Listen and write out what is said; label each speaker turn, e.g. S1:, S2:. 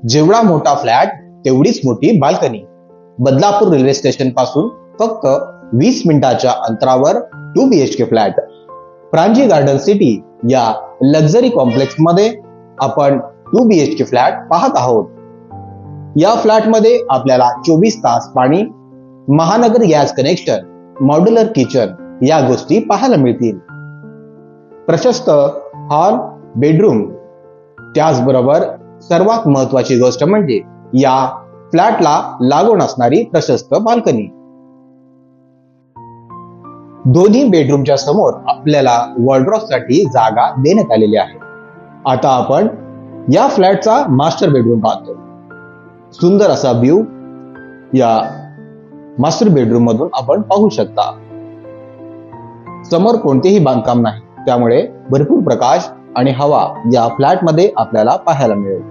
S1: जेवढा मोठा फ्लॅट तेवढीच मोठी बाल्कनी. बदलापूर रेल्वे स्टेशन पासून फक्त 20 मिनिटाच्या अंतरावर 2 BHK फ्लॅट. प्रांजी गार्डन सिटी या लक्झरी कॉम्प्लेक्स मध्ये आपण 2 BHK फ्लॅट पाहत आहोत. या फ्लॅट मध्ये आपल्याला 24 तास पाणी, महानगर गॅस कनेक्शन, मॉड्युलर किचन या गोष्टी पाहायला मिळतील. प्रशस्त हॉल, बेडरूम, त्याचबरोबर सर्वात महत्वाची गोष्ट म्हणजे या फ्लॅटला लागून असणारी प्रशस्त बाल्कनी. दोन्ही बेडरूमच्या समोर आपल्याला वॉर्डरोब साठी जागा देण्यात आलेली आहे. आता आपण या फ्लॅटचा मास्टर बेडरूम पाहतो. सुंदर असा व्ह्यू या मास्टर बेडरूम मधून आपण पाहू शकता. समोर कोणतेही बांधकाम नाही, त्यामुळे भरपूर प्रकाश आणि हवा या फ्लॅट मध्ये आपल्याला पाहायला मिळेल.